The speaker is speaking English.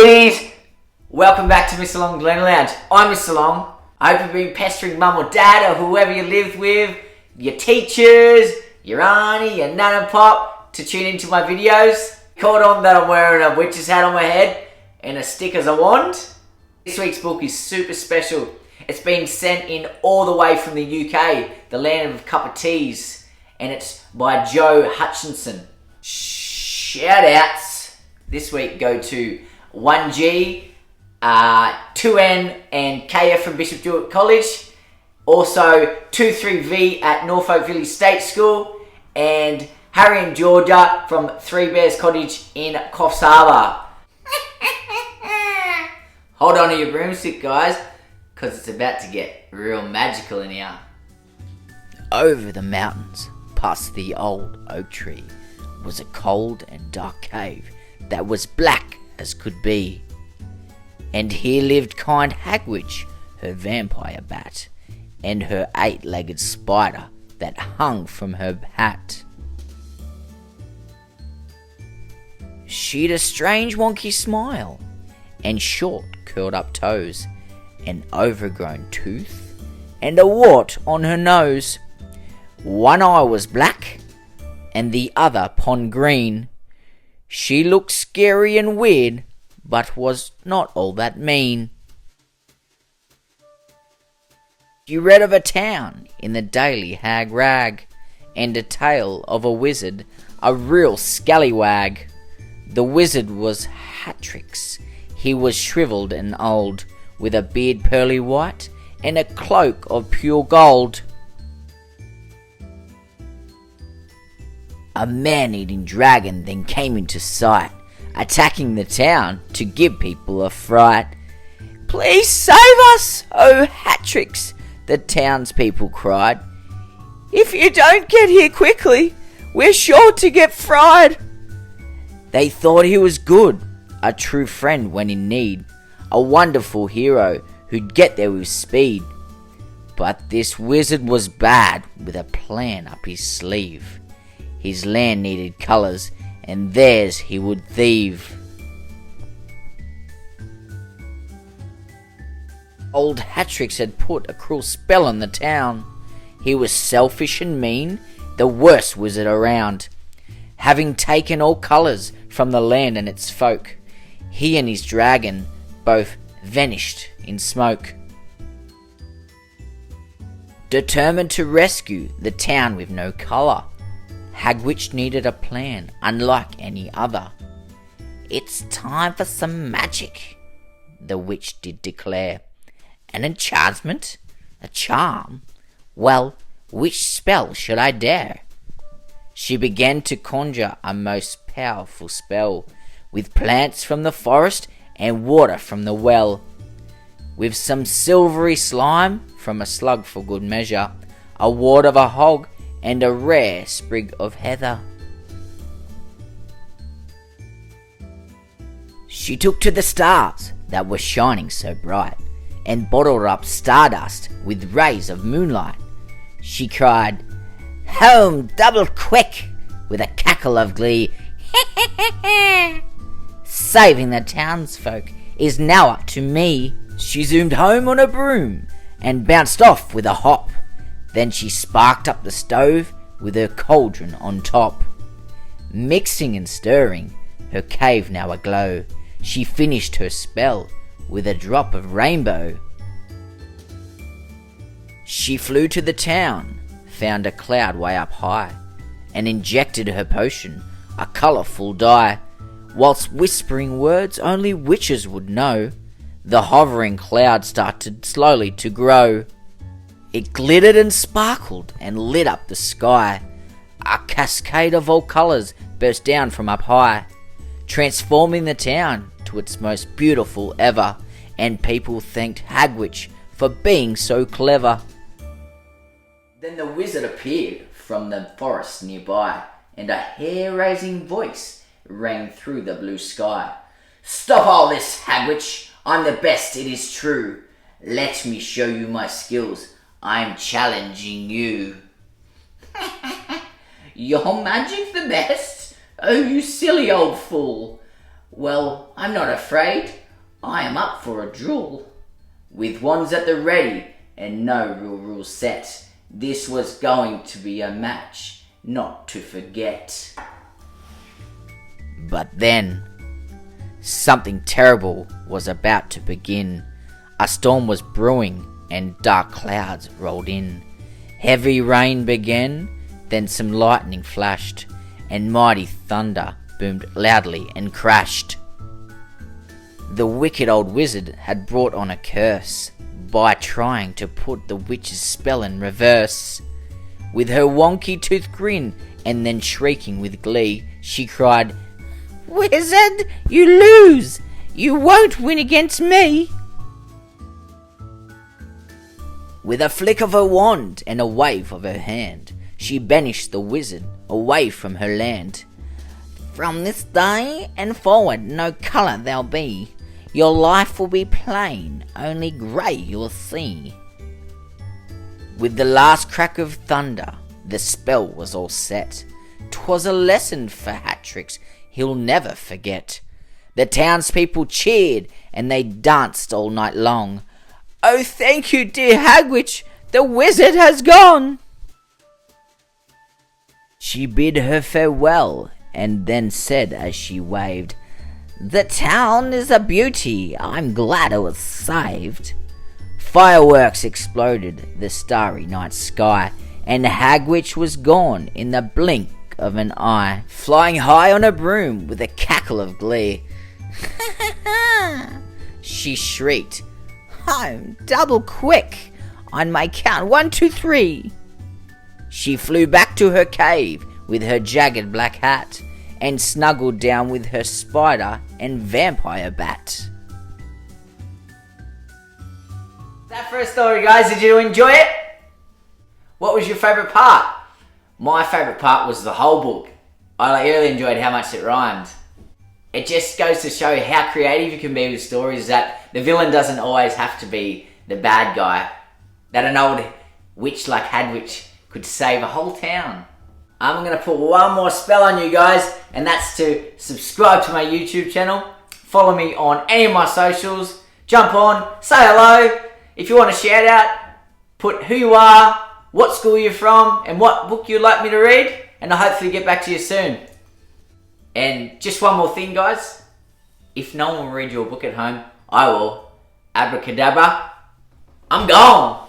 Kiddies, welcome back to Mr. Long's Lounge. I'm Mr. Long. I hope you've been pestering mum or dad or whoever you lived with, your teachers, your auntie, your nan and pop to tune into my videos. Caught on that I'm wearing a witch's hat on my head and a stick as a wand. This week's book is super special. It's been sent in all the way from the UK, the land of cup of teas, and it's by Joe Hutchinson. Shout outs this week go to 1G, 2N and Kaya from Bishop Jewett College, also 23V at Norfolk Village State School, and Harry and Georgia from Three Bears Cottage in Coffs Harbour. Hold on to your broomstick, guys, because it's about to get real magical in here. Over the mountains, past the old oak tree, was a cold and dark cave that was black as could be. And here lived kind Hagwitch, her vampire bat, and her 8-legged spider that hung from her hat. She'd a strange wonky smile, and short curled up toes, an overgrown tooth, and a wart on her nose. One eye was black, and the other pond green. She looked scary and weird, but was not all that mean. You read of a town in the Daily Hag Rag, and a tale of a wizard, a real scallywag. The wizard was Hatrix. He was shrivelled and old, with a beard pearly white, and a cloak of pure gold. A man-eating dragon then came into sight, attacking the town to give people a fright. "Please save us, oh Hatrix," the townspeople cried. "If you don't get here quickly, we're sure to get fried." They thought he was good, a true friend when in need, a wonderful hero who'd get there with speed. But this wizard was bad, with a plan up his sleeve. His land needed colours, and theirs he would thieve. Old Hatrix had put a cruel spell on the town. He was selfish and mean, the worst wizard around. Having taken all colours from the land and its folk, he and his dragon both vanished in smoke. Determined to rescue the town with no colour, Hagwitch needed a plan unlike any other. "It's time for some magic," the witch did declare. "An enchantment? A charm? Well, which spell should I dare?" She began to conjure a most powerful spell, with plants from the forest and water from the well, with some silvery slime from a slug for good measure, a wart of a hog, and a rare sprig of heather. She took to the stars that were shining so bright, and bottled up stardust with rays of moonlight. She cried, "Home double quick," with a cackle of glee. "Saving the townsfolk is now up to me." She zoomed home on a broom and bounced off with a hop. Then she sparked up the stove with her cauldron on top. Mixing and stirring, her cave now aglow, she finished her spell with a drop of rainbow. She flew to the town, found a cloud way up high, and injected her potion, a colourful dye. Whilst whispering words only witches would know, the hovering cloud started slowly to grow. It glittered and sparkled and lit up the sky. A cascade of all colours burst down from up high, transforming the town to its most beautiful ever, and people thanked Hagwitch for being so clever. Then the wizard appeared from the forest nearby, and a hair-raising voice rang through the blue sky. "Stop all this, Hagwitch! I'm the best, it is true. Let me show you my skills. I'm challenging you." "Your magic's the best? Oh, you silly old fool. Well, I'm not afraid. I am up for a duel. With wands at the ready and no real rules set, this was going to be a match not to forget. But then, something terrible was about to begin. A storm was brewing and dark clouds rolled in. Heavy rain began, then some lightning flashed, and mighty thunder boomed loudly and crashed. The wicked old wizard had brought on a curse by trying to put the witch's spell in reverse. With her wonky tooth grin and then shrieking with glee, she cried, "Wizard, you lose! You won't win against me!" With a flick of her wand and a wave of her hand, she banished the wizard away from her land. "From this day and forward no colour there'll be. Your life will be plain, only grey you'll see." With the last crack of thunder, the spell was all set. 'Twas a lesson for hat-tricks he'll never forget. The townspeople cheered and they danced all night long. "Oh, thank you, dear Hagwitch, the wizard has gone!" She bid her farewell and then said as she waved, "The town is a beauty, I'm glad it was saved." Fireworks exploded the starry night sky, and Hagwitch was gone in the blink of an eye, flying high on a broom with a cackle of glee. She shrieked, "Home, double quick, on my count, 1, 2, 3. She flew back to her cave with her jagged black hat, and snuggled down with her spider and vampire bat. That first story, guys, did you enjoy it? What was your favourite part? My favourite part was the whole book. I really enjoyed how much it rhymed. It just goes to show how creative you can be with stories, that the villain doesn't always have to be the bad guy. That an old witch like Hagwitch could save a whole town. I'm going to put one more spell on you guys, and that's to subscribe to my YouTube channel, follow me on any of my socials, jump on, say hello. If you want a shout out, put who you are, what school you're from, and what book you'd like me to read, and I'll hopefully get back to you soon. And just one more thing, guys. If no one will read your book at home, I will. Abracadabra, I'm gone.